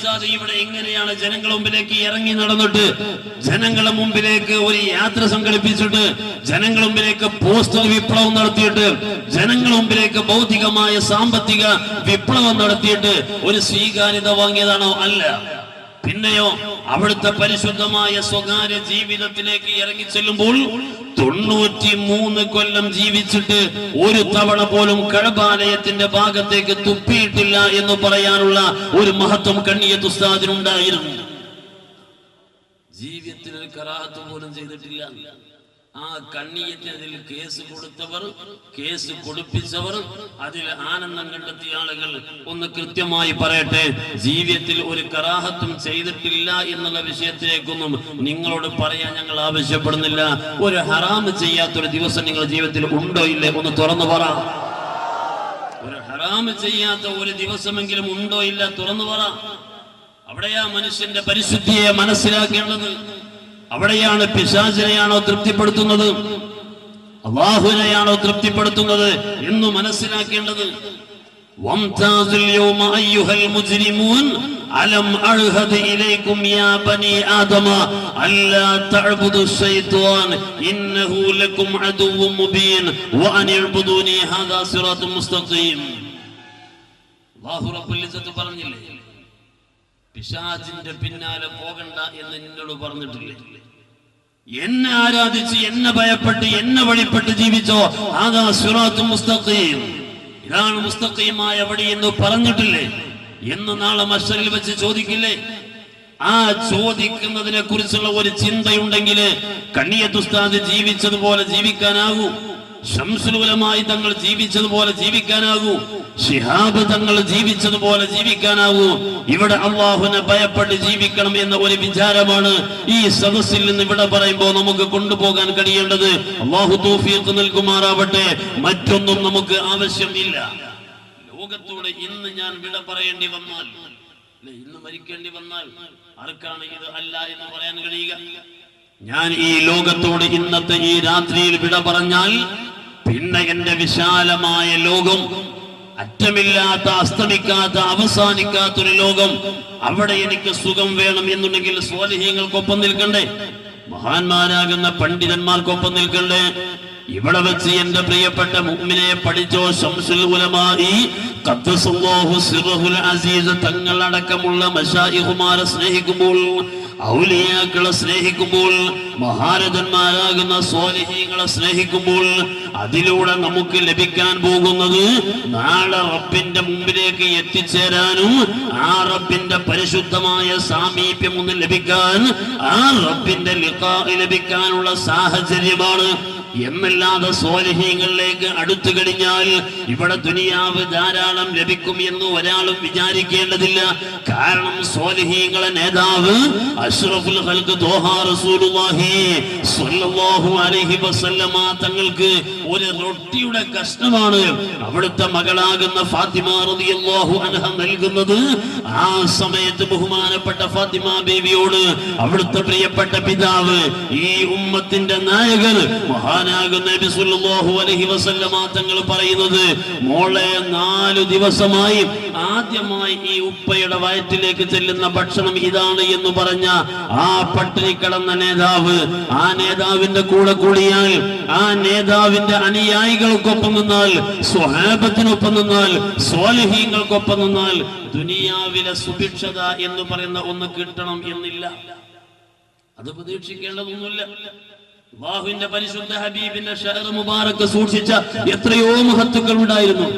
ഉസ്താദ് ഇവിടെ എങ്ങനെയാണ് ജനങ്ങളുടെ മുമ്പിലേക്ക് ഇറങ്ങി നടന്നിട്ട് ജനങ്ങളുടെ മുമ്പിലേക്ക് ഒരു യാത്ര സംഘടിപ്പിച്ചിട്ട് ജനങ്ങളുടെ മുമ്പിലേക്ക് പോസ്റ്റർ വിപ്ലവം നടത്തിയിട്ട് ജനങ്ങളുടെ മുമ്പിലേക്ക് ഭൗതികമായ സാമ്പത്തിക വിപ്ലവം നടത്തിയിട്ട് ഒരു സ്വീകാര്യത വാങ്ങിയതാണോ? അല്ല. പിന്നെയോ അവിടുത്തെ പരിശുദ്ധമായ സ്വകാര്യ ജീവിതത്തിലേക്ക് ഇറങ്ങി ചെല്ലുമ്പോൾ 93 കൊല്ലം ജീവിച്ചിട്ട് ഒരു തവണ പോലും കഅബാലയത്തിന്റെ ഭാഗത്തേക്ക് തുപ്പിയിട്ടില്ല എന്ന് പറയാനുള്ള ഒരു മഹത്വം കണ്ണിയത്ത് ഉസ്താദിനുണ്ടായിരുന്നു. ജീവിതത്തിൽ ഒരു കറാഹത്ത് പോലും ചെയ്തിട്ടില്ല. ആ കണ്ണിയത്തിനെതിൽ കേസ് കൊടുത്തവർ, കേസ് കൊടുപ്പിച്ചവർ, അതിൽ ആനന്ദം കണ്ടെത്തിയ ആളുകൾ ഒന്ന് കൃത്യമായി പറയട്ടെ. ജീവിതത്തിൽ ഒരു കറാഹത്തും ചെയ്തിട്ടില്ല എന്നുള്ള വിഷയത്തിലേക്കൊന്നും നിങ്ങളോട് പറയാൻ ഞങ്ങൾ ആവശ്യപ്പെടുന്നില്ല. ഒരു ഹറാമ് ചെയ്യാത്തൊരു ദിവസം നിങ്ങൾ ജീവിതത്തിൽ ഉണ്ടോ ഇല്ലേ? ഒന്ന് തുറന്നു പറ. ഒരു ഹറാമ് ചെയ്യാത്ത ഒരു ദിവസമെങ്കിലും ഉണ്ടോ ഇല്ല? തുറന്നു പറ. അവിടെയാ മനുഷ്യന്റെ പരിശുദ്ധിയെ മനസ്സിലാക്കേണ്ടത്. അവിടെയാണ് പിശാചിനെയാണോ തൃപ്തിപ്പെടുത്തുന്നത്, അല്ലാഹുവിനെയാണോ തൃപ്തിപ്പെടുത്തുന്നത് എന്ന് മനസ്സിലാക്കേണ്ടത്. വംതാസുൽ യൗമ അയ്യുഹൽ മുജ്രിമൂൻ അലം അഅ്ഹദ് ഇലൈക്കും യാ ബനി ആദമ അല്ലാ തഅബ്ദു ശൈത്വാൻ ഇന്നഹു ലക്കും അദുവ്വുൻ മുബീൻ വഅൻ ഇഅ്ബുദൂനി ഹാദാ സിറാത്തുൻ മുസ്തഖീം. അല്ലാഹു റബ്ബുൽ ഇസ്സത്ത് പറഞ്ഞില്ലേ, പിശാചിന്റെ പിന്നാലെ പോകണ്ട എന്ന് നിന്നോട് പറഞ്ഞിട്ടില്ലേ? എന്നെ ആരാധിച്ച്, എന്നെ ഭയപ്പെട്ട്, എന്നെ വഴിപ്പെട്ട് ജീവിച്ചോ, ആദാ സിറാത്തുൻ മുസ്തഖീം, ഇതാണ് മുസ്തഖീമായ വഴി എന്ന് പറഞ്ഞിട്ടില്ലേ? എന്ന് നാളെ മഹ്ശറിൽ വെച്ച് ചോദിക്കില്ലേ? ആ ചോദിക്കുന്നതിനെ കുറിച്ചുള്ള ഒരു ചിന്തയുണ്ടെങ്കിൽ കണ്ണിയത്ത് ഉസ്താദ് ജീവിച്ചതുപോലെ ജീവിക്കാനാകൂ, ശംസുൽ ഉലമായി തങ്ങൾ ജീവിച്ചതുപോലെ ജീവിക്കാനാകൂ, ശിഹാബ് തങ്ങൾ ജീവിച്ചതുപോലെ ജീവിക്കാനാവൂ. ഇവിടെ അല്ലാഹുവിനെ ഭയപ്പെട്ട് ജീവിക്കണം എന്ന ഒരു വിചാരമാണ് ഈ സദസ്സിൽ നിന്ന് ഇവിടെ പറയുമ്പോൾ നമുക്ക് കൊണ്ടുപോകാൻ കഴിയേണ്ടത്. അല്ലാഹു തൗഫീഖ് നൽകുമാറാവട്ടെ. മറ്റൊന്നും നമുക്ക് ആവശ്യമില്ല. ലോകത്തോട് ഇന്ന് ഞാൻ വിട പറയേണ്ടി വന്നാൽ, ഇന്ന് മരിക്കേണ്ടി വന്നാൽ ആർക്കാണ് ഇത് അല്ല എന്ന് പറയാൻ കഴിയുക? ഞാൻ ഈ ലോകത്തോട് ഇന്നത്തെ ഈ രാത്രിയിൽ വിട പറഞ്ഞാൽ പിന്നെ എന്റെ വിശാലമായ ലോകം, അറ്റമില്ലാത്ത, അസ്തമിക്കാത്ത, അവസാനിക്കാത്തൊരു ലോകം, അവിടെ എനിക്ക് സുഖം വേണം എന്നുണ്ടെങ്കിൽ സ്വാലിഹീങ്ങൾക്കൊപ്പം നിൽക്കണ്ടേ? മഹാന്മാരാകുന്ന പണ്ഡിതന്മാർക്കൊപ്പം നിൽക്കണ്ടേ? ഇവിടെ വെച്ച് എന്റെ പ്രിയപ്പെട്ട മുഅ്മിനെ പഠിച്ചോ, ശംസുൽ ഉലമായി ഖദ്ദസല്ലാഹു സിർറഹുൽ അസീസ് തങ്ങളടക്കമുള്ള മശായിഖുമാരെ സ്നേഹിക്കുമ്പോൾ, ഔലിയാക്കളെ സ്നേഹിക്കുമ്പോൾ, മഹാരഥന്മാരാകുന്ന സ്വാലിഹീങ്ങളെ സ്നേഹിക്കുമ്പോൾ അതിലൂടെ നമുക്ക് ലഭിക്കാൻ പോകുന്നത് നാളെ റബ്ബിന്റെ മുമ്പിലേക്ക് എത്തിച്ചേരാനും ആ റബ്ബിന്റെ പരിശുദ്ധമായ സാമീപ്യം ഒന്ന് ലഭിക്കാൻ, ആ റബ്ബിന്റെ ലിഖാ ലഭിക്കാനുള്ള സാഹചര്യമാണ്. എന്നല്ലാതെ സ്വാലിഹീങ്ങളിലേക്ക് അടുത്തു കഴിഞ്ഞാൽ ഇവിടെ ദുനിയാവ് ധാരാളം ലഭിക്കും എന്ന് ഒരാളും വിചാരിക്കേണ്ടതില്ല. കാരണം സ്വാലിഹീങ്ങളെ നേതാവ് അഷ്റഫുൽ ഖൽഖ് ത്വാഹ റസൂലുള്ളാഹി സ്വല്ലല്ലാഹു അലൈഹി വസല്ലമ തങ്ങൾക്ക് ഒരു റൊട്ടിയുടെ കഷ്ണമാണ് അവിടുത്തെ മകളാകുന്ന ഫാത്തിമ റളിയല്ലാഹു അൻഹ നൽകുന്നത്. ആ സമയത്ത് ബഹുമാനപ്പെട്ട ഫാത്തിമ ബീവിയോട് അവിടുത്തെ പ്രിയപ്പെട്ട പിതാവ്, ഈ ഉമ്മത്തിന്റെ നായകൻ മഹാനാകുന്ന നബി സല്ലല്ലാഹു അലൈഹി വസല്ലമ തങ്ങൾ പറയുന്നത്, മോളെ 4 ദിവസമായി ആദ്യമായി ഈ ഉപ്പയുടെ വയറ്റിലേക്ക് ചെല്ലുന്ന ഭക്ഷണം ഇതാണ് എന്ന് പറഞ്ഞ ആ പട്ടിണി കിടന്ന നേതാവ്, ആ നേതാവിന്റെ കൂടെ കൂടിയാൽ, ആ നേതാവിന്റെ അനുയായികൾക്കൊപ്പം നിന്നാൽ, സ്വഹാബത്തിനൊപ്പം നിന്നാൽ, സ്വാലിഹീങ്ങൾക്കൊപ്പം നിന്നാൽ ദുനിയാവിലെ സുഭിക്ഷത എന്ന് പറയുന്ന ഒന്ന് കിട്ടണം എന്നില്ല. അത് പ്രതീക്ഷിക്കേണ്ടതൊന്നുമില്ല. അല്ലാഹുവിന്റെ പരിശുദ്ധ ഹബീബിന്റെ ഷഅർ മുബാറക് സൂക്ഷിച്ച എത്രയോ മഹത്തുക്കൾ ഉണ്ടായിരുന്നു.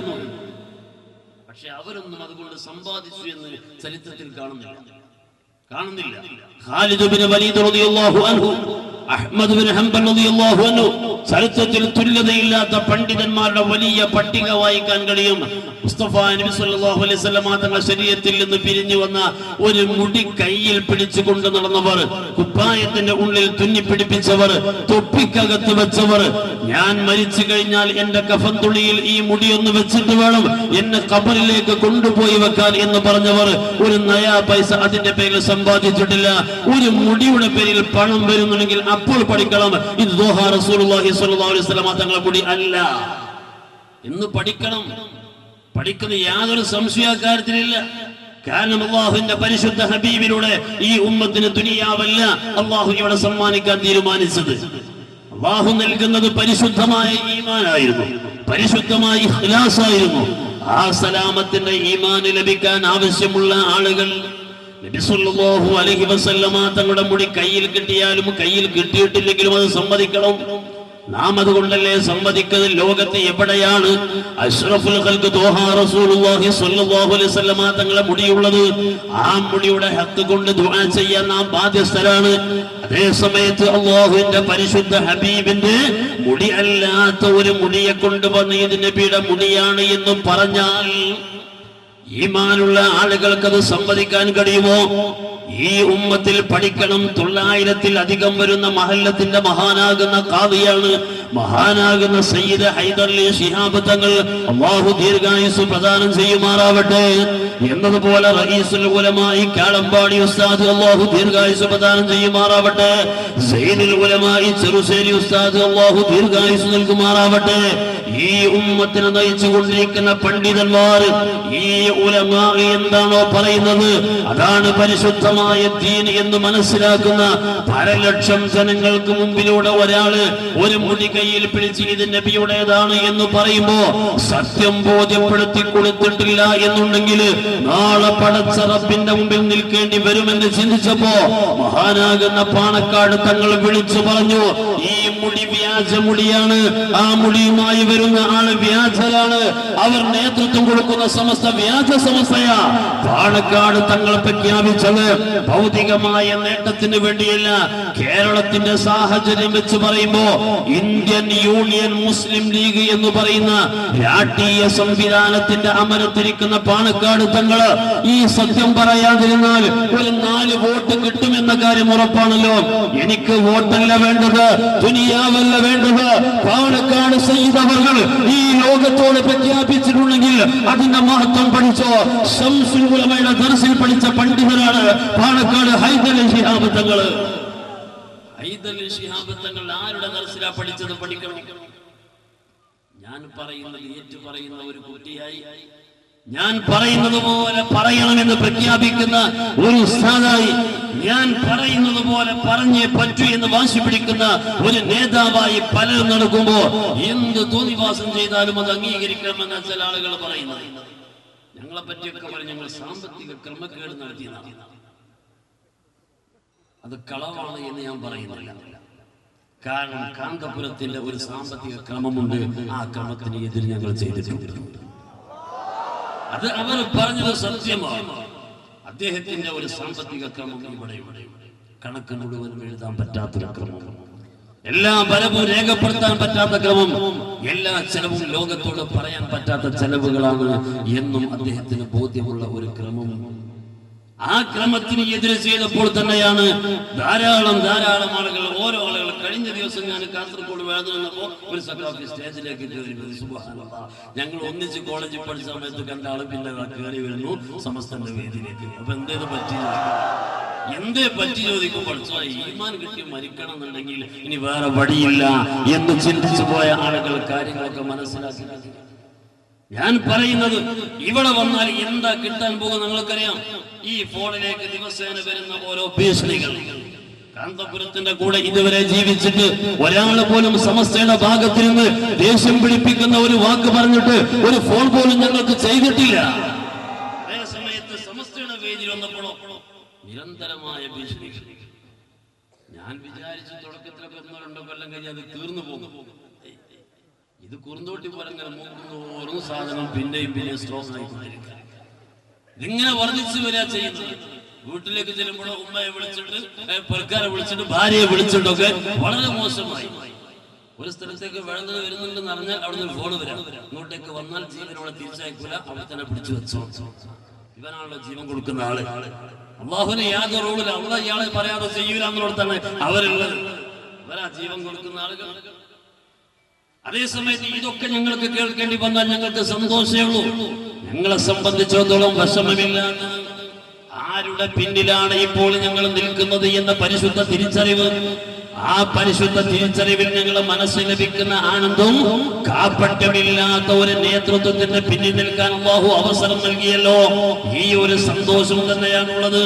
പക്ഷെ അവരൊന്നും അതുകൊണ്ട് സമ്പാദിച്ചു എന്ന് ചരിത്രത്തിൽ കാണുന്നില്ല. ഖാലിദ് ബിൻ വലീദ് റളിയല്ലാഹു അൻഹു, അഹ്മദ് ബിൻ ഹംബൽ റളിയല്ലാഹു അൻഹു, ചരിത്രത്തിൽ തുല്യതയില്ലാത്ത പണ്ഡിതന്മാരുടെ വലിയ പട്ടിക വായിക്കാൻ കഴിയും. മുസ്തഫ നബി സല്ലല്ലാഹു അലൈഹി വസല്ലം തങ്ങളുടെ ശരീരത്തിൽ നിന്ന് പിരിഞ്ഞു വന്ന ഒരു മുടി കയ്യിൽ പിടിച്ചുകൊണ്ട് നടന്നവർ, കുപ്പായത്തിന്റെ ഉള്ളിൽ തുന്നിപ്പിടിപ്പിച്ചവർ, തൊപ്പിക്കകത്ത് വെച്ചവർ, ഞാൻ മരിച്ചു കഴിഞ്ഞാൽ എന്റെ കഫൻ തുണിയിൽ ഈ മുടിയൊന്ന് വെച്ചിട്ട് വേണം എന്നെ ഖബറിലേക്ക് കൊണ്ടുപോയി വെക്കാൻ എന്ന് പറഞ്ഞവർ ഒരു നയാ പൈസ അതിന്റെ പേരിൽ സമ്പാദിച്ചിട്ടില്ല. ഒരു മുടിയുടെ പേരിൽ പണം വരുന്നുണ്ടെങ്കിൽ അപ്പോൾ പഠിക്കണം, ഇത് ത്വാഹ റസൂലുള്ളാഹി സ്വല്ലല്ലാഹു അലൈഹി വസല്ലം തങ്ങളുടെ മുടി അല്ല എന്ന് പഠിക്കണം. പഠിക്കുന്ന യാതൊരു സംശയക്കാര്യത്തിലില്ല. കാരണം അള്ളാഹുവിന്റെ പരിശുദ്ധ ഹബീബിലൂടെ ഈ ഉമ്മത്തിന് ദുനിയാവല്ല അള്ളാഹു ഇവിടെ സമ്മാനിക്കാൻ തീരുമാനിച്ചത്. അള്ളാഹു നൽകുന്നത് പരിശുദ്ധമായ ഈമാനായിരുന്നു, പരിശുദ്ധമായ ഇഖ്ലാസായിരുന്നു. ആ സലാമത്തിന്റെ ഈമാൻ ലഭിക്കാൻ ആവശ്യമുള്ള ആളുകൾ നബി സല്ലല്ലാഹു അലൈഹി വസല്ലമ തങ്ങളുടെ മുടി കയ്യിൽ കിട്ടിയാലും കയ്യിൽ കിട്ടിയിട്ടില്ലെങ്കിലും അത് സമ്മതിക്കണം. നാം അതുകൊണ്ടല്ലേ സമ്മതിക്കുന്നത്. ലോകത്ത് എവിടെയാണ് അഷ്റഫുൽ ഖൽഖ് ത്വാഹ റസൂലുള്ളാഹി സ്വല്ലല്ലാഹു അലൈഹി വസല്ലമ തങ്ങളുടെ മുടിയുള്ളത്? ആ മുടിയുടെ ഹക്ക് കൊണ്ട് ദുആ ചെയ്യാൻ നാം ബാധ്യസ്ഥരാണ്. അതേ സമയത്ത് അല്ലാഹുവിന്റെ പരിശുദ്ധ ഹബീബിന്റെ മുടി അല്ലാത്ത ഒരു മുടിയെ കൊണ്ടുവന്ന് ഇത് നബിയുടെ മുടിയാണ് എന്ന് പറഞ്ഞാൽ ഈമാനുള്ള ആളുകൾക്ക് അത് സമ്മതിക്കാൻ കഴിയുമോ? ഈ ഉമ്മത്തിൽ പഠിക്കണം. 900-ൽ വരുന്ന മഹല്ലത്തിന്റെ മഹാനാകുന്ന ഖാദിയാണ്, മഹാനാകുന്ന സയ്യിദ് ഹൈദർ അലി ശിഹാബ് തങ്ങൾ, അല്ലാഹു ദീർഘായുസ് പ്രദാനം ചെയ്യുമാറാവട്ടെ. എന്നതുപോലെ റഈസുൽ ഉലമായി കാളമ്പാടി ഉസ്താദ്, അല്ലാഹു ദീർഘായുസ് പ്രദാനം ചെയ്യുമാറാവട്ടെ. സയ്യിദുൽ ഉലമായി ചെറുശ്ശേരി ഉസ്താദ്, അല്ലാഹു ദീർഘായുസ് നൽകുമാറാവട്ടെ. ഈ ഉമ്മത്തിനെ നയിച്ചു കൊണ്ടിരിക്കുന്ന പണ്ഡിതന്മാർ, ഈ ഉലമാ എന്താണോ പറയുന്നത് അതാണ് പരിശുദ്ധമായ ദീൻ എന്ന് മനസ്സിലാക്കുന്ന പരലക്ഷം ജനങ്ങൾക്ക് മുമ്പിലൂടെ ഒരാള് ഒരു മുടി കയ്യിൽ പിടിച്ച് ഇത് നബിയുടേതാണ് എന്ന് പറയുമ്പോ സത്യം ബോധ്യപ്പെടുത്തി കൊടുത്തിട്ടില്ല എന്നുണ്ടെങ്കിൽ നാളെ പടച്ച റബ്ബിന്റെ മുമ്പിൽ നിൽക്കേണ്ടി വരുമെന്ന് ചിന്തിച്ചപ്പോ മഹാനാകുന്ന പാണക്കാട് തങ്ങൾ വിളിച്ചു പറഞ്ഞു, ഈ മുടി വ്യാജ മുടിയാണ്, ആ മുടിയുമായി വരുന്ന ആള് വ്യാജരാണ്, അവർ നേതൃത്വം കൊടുക്കുന്ന സമസ്ത വ്യാജ സമസ്തയാ. പാണക്കാട് തങ്ങൾ പ്രഖ്യാപിച്ചത് ഭൗതികമായ നേട്ടത്തിന് വേണ്ടിയല്ല. കേരളത്തിന്റെ സാഹചര്യം വെച്ച് പറയുമ്പോ ഇന്ത്യൻ യൂണിയൻ മുസ്ലിം ലീഗ് എന്ന് പറയുന്ന രാഷ്ട്രീയ സംവിധാനത്തിന്റെ അമരത്തിരിക്കുന്ന പാണക്കാട് തങ്ങള് ഈ സത്യം പറയാതിരുന്നാൽ ഒരു 4 വോട്ട് കിട്ടുമെന്ന കാര്യം ഉറപ്പാണല്ലോ. എനിക്ക് വോട്ടല്ല വേണ്ടത്, ദുനിയാവല്ല വേണ്ടത്. പാണക്കാട് സയ്യിദ് അവർകൾ ഈ ലോകത്തോട് പ്രഖ്യാപിച്ചിട്ടുണ്ടെങ്കിൽ അതിന്റെ മഹത്വം പഠിച്ചോ. ശംസുൽ ഉലമയുടെ ദർസിൽ പഠിച്ച പണ്ഡിതരാണ് പാണക്കാട് ഹൈദർ അലി ശിഹാബ് തങ്ങള്. ഹൈദർ അലി ശിഹാബ് തങ്ങൾ ആരുടെ ദർസിലാ പഠിച്ചത്? പഠിക്കണം. ഞാൻ പറയുന്നത് ഏറ്റു പറയുന്ന ഒരു കുട്ടിയായി, ഞാൻ പറയുന്നത് പോലെ പറയണമെന്ന് പ്രഖ്യാപിക്കുന്ന ഒരു ഉസ്താദായി, ഞാൻ പറയുന്നത് പോലെ പറഞ്ഞേ പറ്റൂ എന്ന് വാശി പിടിക്കുന്ന ഒരു നേതാവായി പലരും നടക്കുമ്പോ എന്ത് തോന്നിവാസം ചെയ്താലും അത് അംഗീകരിക്കണമെന്ന ചില ആളുകൾ പറയുന്നത്. ഞങ്ങളെ പറ്റിയൊക്കെ പറയും ഞങ്ങൾ സാമ്പത്തിക ക്രമക്കേട് നടത്തിയതാണ്. അത് കളവാണ് എന്ന് ഞാൻ പറയുന്നില്ല. കാരണം കാന്തപുരത്തിന്റെ ഒരു സാമ്പത്തിക ക്രമമുണ്ട്, ആ ക്രമത്തിന് എതിര് ഞങ്ങൾ ചെയ്തിട്ടുണ്ട്. അത് അവർ പറഞ്ഞത് സത്യമാണ്. അദ്ദേഹത്തിന്റെ ഒരു സാമ്പത്തിക ക്രമം ഇവിടെ കണക്ക് മുഴുവനും എഴുതാൻ പറ്റാത്തൊരു ക്രമം, എല്ലാ ഫലവും രേഖപ്പെടുത്താൻ പറ്റാത്ത ക്രമം, എല്ലാ ചെലവും ലോകത്തോട് പറയാൻ പറ്റാത്ത ചെലവുകളാണ് എന്നും അദ്ദേഹത്തിന് ബോധ്യമുള്ള ഒരു ക്രമം. ആ ക്രമത്തിന് എതിരെ ചെയ്തപ്പോൾ തന്നെയാണ് ധാരാളം ആളുകൾ, ഓരോ ആളുകൾ. കഴിഞ്ഞ ദിവസം ഞാൻ കാസർഗോഡ് വേദന വന്നപ്പോ ഒരു സഖാഫി സ്റ്റേജിലേക്ക് കയറി വന്നു. സുബ്ഹാനല്ലാഹ്, ഞങ്ങൾ ഒന്നിച്ച് കോളേജിൽ പഠിച്ച സമയത്ത് കണ്ട ആള് പിന്നെ കയറി വരുന്നു സമസ്തന്റെ വേദിയിലേക്ക്. അപ്പൊ എന്തേത് പറ്റി ചോദിക്കും. പഠിച്ചോ, ഈമാൻ കിട്ടി മരിക്കണം എന്നുണ്ടെങ്കിൽ ഇനി വേറെ വഴിയില്ല എന്ന് ചിന്തിച്ചു പോയ ആളുകൾ കാര്യങ്ങളൊക്കെ മനസ്സിലാക്കി. ഞാൻ പറയുന്നത് ഇവിടെ വന്നാൽ എന്താ കിട്ടാൻ പോകുക നിങ്ങൾക്കറിയാം. ഈ ഫോണിലേക്ക് ദിവസേന വരുന്ന ഓരോ ഭീഷണികൾ. കാന്തപുരത്തിന്റെ കൂടെ ഇതുവരെ ജീവിച്ചിട്ട് ഒരാൾ പോലും സമസ്തയുടെ ഭാഗത്തിരുന്ന് ദേഷ്യം പിടിപ്പിക്കുന്ന ഒരു വാക്ക് പറഞ്ഞിട്ട് ഒരു ഫോൺ പോലും ഞങ്ങൾക്ക് ചെയ്തിട്ടില്ല. അതേ സമയത്ത് സമസ്തയുടെ വേദിയിൽ വന്നപ്പോഴോ നിരന്തരമായ ഭീഷണി. ഞാൻ വിചാരിച്ചു തുടക്കത്തിലൊക്കെ 1-2 കൊല്ലം കഴിഞ്ഞ് അത് തീർന്നു പോകും. ഇത് കുറുന്തോട്ടി പോലെ ഓരോ സാധനം പിന്നെയും സ്ട്രോങ് ആയിക്കൊണ്ടിരിക്കുക. ഇതിങ്ങനെ വർദ്ധിച്ചു വരിക ചെയ്യുന്നത്. വീട്ടിലേക്ക് ചെല്ലുമ്പോഴോ ഉമ്മയെ വിളിച്ചിട്ട്, പെൽക്കാരെ വിളിച്ചിട്ട്, ഭാര്യയെ വിളിച്ചിട്ടൊക്കെ വളരെ മോശമായി. ഒരു സ്ഥലത്തേക്ക് വെള്ളം വരുന്നുണ്ടെന്ന് അറിഞ്ഞാൽ അവിടുന്ന് ഫോൺ വരാം. ഇങ്ങോട്ടേക്ക് വന്നാൽ ജീവനോടെ തിരിച്ചയക്കൂല, അവിടെ തന്നെ പിടിച്ചു വെച്ചോ. ഇവനാണല്ലോ ജീവൻ കൊടുക്കുന്ന ആള്. അള്ളാഹുവിന് യാതൊരു റൂളില്ല. അള്ളാഹ് ഇയാളെ പറയാതെ ചെയ്യൂല എന്നുള്ളതാണ് അവരുള്ളത്. ഇവരാ ജീവൻ കൊടുക്കുന്ന ആളുകൾ. അതേസമയത്ത് ഇതൊക്കെ ഞങ്ങൾക്ക് കേൾക്കേണ്ടി വന്നാൽ ഞങ്ങൾക്ക് സന്തോഷമേ ഉള്ളൂ. ഞങ്ങളെ സംബന്ധിച്ചിടത്തോളം വിഷമമില്ല. ആരുടെ പിന്നിലാണ് ഇപ്പോൾ ഞങ്ങൾ നിൽക്കുന്നത് എന്ന പരിശുദ്ധ തിരിച്ചറിവ് ആ പരിശുദ്ധ തിരിച്ചറിവിൽ ഞങ്ങൾ മനസ്സിൽ ലഭിക്കുന്ന ആനന്ദവും കാപ്പറ്റമില്ലാത്ത ഒരു നേതൃത്വത്തിന് പിന്നിൽ നിൽക്കാൻ അല്ലാഹു അവസരം നൽകിയല്ലോ. ഈ ഒരു സന്തോഷം തന്നെയാണുള്ളത്.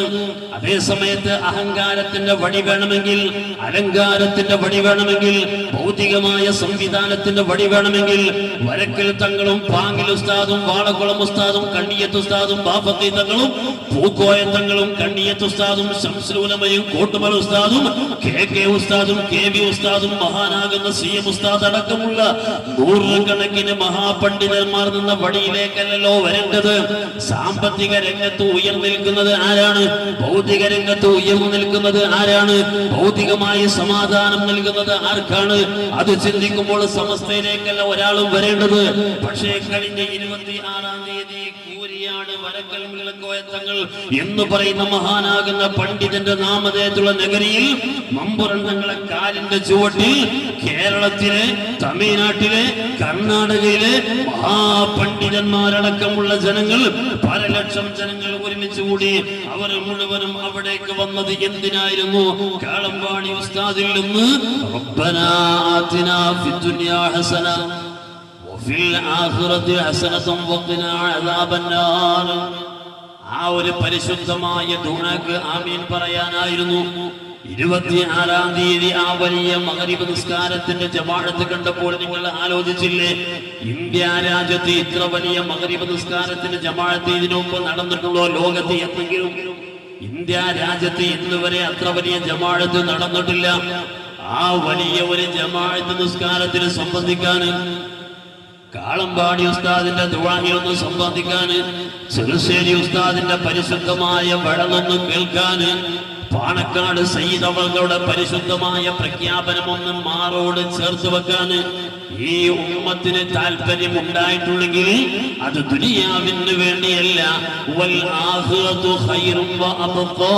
അതേ സമയത്ത് അഹങ്കാരത്തിന്റെ വടി വേണമെങ്കിൽ, അലങ്കാരത്തിന്റെ വടി വേണമെങ്കിൽ, ഭൗതികമായ സംവിധാനത്തിന്റെ വടി വേണമെങ്കിൽ വരക്കൽ തങ്ങളും പാങ്ങിൽ ഉസ്താദും വാളക്കുളം ഉസ്താദും കണ്ണിയത്ത് ഉസ്താദും ബാഫക്കി തങ്ങളും പൂക്കോയ തങ്ങളും കണ്ണിയത്ത് ഉസ്താദും ശംസുലമയും കോട്ടുമല ഉസ്താദും കെ ഉസ്താദും KB ഉസ്താദും മഹാനാകുന്ന CM ഉസ്താദ് അടക്കമുള്ള നൂറുകണക്കിന് മഹാപണ്ഡിതന്മാർ നിന്ന വടിയിലേക്കല്ലോ വരേണ്ടത്. സാമ്പത്തിക രംഗത്ത് ഉയർന്നു നിൽക്കുന്നത് ആരാണ്? ഭൗതിക രംഗത്ത് ഉയർന്നു നിൽക്കുന്നത് ആരാണ്? ഭൗതികമായി സമാധാനം നൽകുന്നത് ആർക്കാണ്? അത് ചിന്തിക്കുമ്പോൾ സമസ്തയിലേക്കല്ല ഒരാളും വരേണ്ടത്. പക്ഷേ കഴിഞ്ഞ 26-ാം തീയതി കൂരിയാട് വരക്കൽ തങ്ങൾ എന്ന് പറയുന്ന മഹാനാകുന്ന പണ്ഡിതന്റെ നാമധേയത്തുള്ള നഗരിയിൽ മമ്പുറന്തങ്ങളെ കാലിന്റെ ചുവട്ടിൽ കേരളത്തിലെ, തമിഴ്നാട്ടിലെ, കർണാടകയിലെ മഹാപണ്ഡിതന്മാരടക്കമുള്ള ജനങ്ങൾ, പല ലക്ഷം ജനങ്ങൾ ഒരുമിച്ച് കൂടി അവർ മുഴുവനും അവിടേക്ക് വന്നത് എന്തിനായിരുന്നു? കാളമ്പാടി ഉസ്താദിൽ നിന്ന് റബ്ബനാ ആതിനാ ഫിദ്ദുനിയാ ഹസന വഫിൽ ആഖിറതി ഹസനതും വഖിനാ അദാബന്നാർ. ആ ഒരു പരിശുദ്ധമായ ദുആക്ക് ആമീൻ പറയാനായിരുന്നു. 26-ാം തീയതി ആ വലിയ മഗ്‌രിബ് നിസ്കാരത്തിന്റെ ജമാഅത്ത് കണ്ടപ്പോൾ നിങ്ങൾ ആലോചിച്ചില്ലേ? ഇന്ത്യ രാജ്യത്ത് ഇത്ര വലിയ മഗ്‌രിബ് നിസ്കാരത്തിന്റെ ജമാഅത്ത് ഇതിനു മുമ്പ് നടന്നിട്ടുള്ളോ ലോകത്ത് എന്നെങ്കിലും? ഇന്ത്യ രാജ്യത്ത് ഇന്ന് വരെ അത്ര വലിയ ജമാഅത്ത് നടന്നിട്ടില്ല. ആ വലിയ ഒരു ജമാഅത്ത് നിസ്കാരത്തിന് സംബന്ധിക്കാൻ, കാളമ്പാടി ഉസ്താദിന്റെ ദുആയിലൊന്ന് സംബന്ധിക്കാൻ, ചെറുശ്ശേരി ഉസ്താദിന്റെ പരിശുദ്ധമായ വഴലൊന്ന് കേൾക്കാൻ, പാണക്കാട് സയ്യിദ് അവകളുടെ പരിശുദ്ധമായ പ്രഖ്യാപനമൊന്ന് മാറോട് ചേർത്ത് വെക്കാൻ ഈ ഉമ്മത്തിന് താല്പര്യം ഉണ്ടായിട്ടുണ്ടെങ്കിൽ അത് ദുനിയാവിന് വേണ്ടിയല്ല. വൽ ആഖിറതു ഖൈറും വ അബ്ഖാ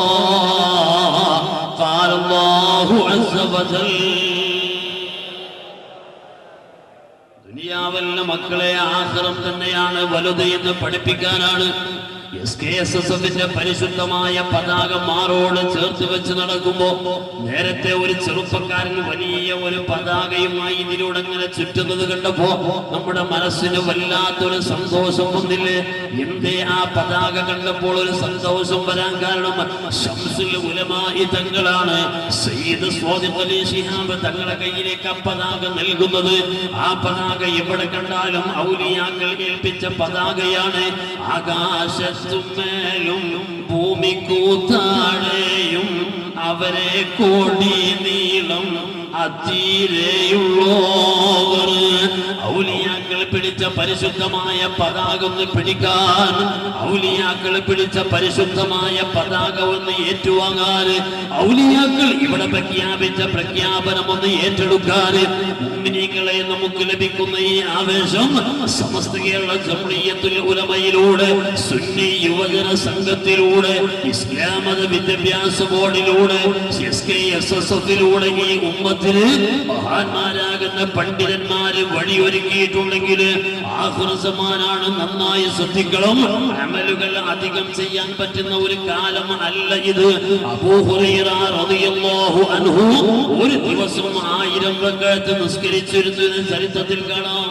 ഖാല അല്ലാഹു അസ്സ വജൽ. ദുനിയാവല്ല മക്കളെ, ആഖിറം തന്നെയാണ് വലുത് എന്ന് പഠിപ്പിക്കാനാണ് SKSSFന്റെ പരിശുദ്ധമായ പതാക മാറോട് ചേർത്ത് വെച്ച് നടക്കുമ്പോ നേരത്തെ ഒരു ചെറുപ്പക്കാരൻ വലിയ ഒരു പതാകയുമായി ഇതിലൂടെ ഇങ്ങനെ ചുറ്റുന്നത് കണ്ടപ്പോ നമ്മുടെ മനസ്സിന് വല്ലാത്തൊരു സന്തോഷം വന്നില്ലേ? എന്തേ ആ പതാക കണ്ടപ്പോൾ ഒരു സന്തോഷം വരാൻ കാരണം? ശംസുൽ ഉലമാഇ തങ്ങളാണ്, സയ്യിദ് സ്വാദിഖ് അലി ശിഹാബ് തങ്ങളുടെ കയ്യിലേക്ക് ആ പതാക നൽകുന്നത്. ആ പതാക എവിടെ കണ്ടാലും ഔലിയാക്കൾ ഏൽപ്പിച്ച പതാകയാണ്. ആകാശത്തുമേലും ഭൂമിക്കൂത്താഴെയും അവരെ കോടി നീളം അതീരെയുള്ളോവർ. ഔലിയാക്കൾ പിടിച്ച പരിശുദ്ധമായ പതാക ഒന്ന് പിടിക്കാൻ, ഔലിയാക്കൾ പിടിച്ച പരിശുദ്ധമായ പതാക ഒന്ന് ഏറ്റുവാങ്ങാൻ, ഔലിയാക്കൾ ഇവിടെ പ്രഖ്യാപിച്ച പ്രഖ്യാപനം ഒന്ന് ഏറ്റെടുക്കാൻ മുഅ്മിനീങ്ങളെ നമുക്ക് ലഭിക്കുന്ന ഈ ആവേശം സമസ്ത കേരള ജംഇയ്യത്തുൽ ഉലമയിലൂടെ, സുന്നി യുവജന സംഘത്തിലൂടെ, ഇസ്ലാം മത വിദ്യാഭ്യാസ ബോർഡിലൂടെ, SKSSFിലൂടെ ഈ ഉമ്മത്തിന് മഹാന്മാരാകുന്ന പണ്ഡിതന്മാര് വഴിയൊരുക്കിയിട്ടുണ്ടെങ്കിൽ ആഖിർ സമാനാണ്. നന്നായി ശ്രദ്ധിക്കണം. അമലുകൾ അധികം ചെയ്യാൻ പറ്റുന്ന ഒരു കാലം അല്ല ഇത്. അബൂ ഹുറൈറ റളിയല്ലാഹു അൻഹു ഒരു ദിവസം 1000 റക്അത്ത് നിസ്കരിച്ചിരുന്നു ചരിത്രത്തിൽ കാണാം.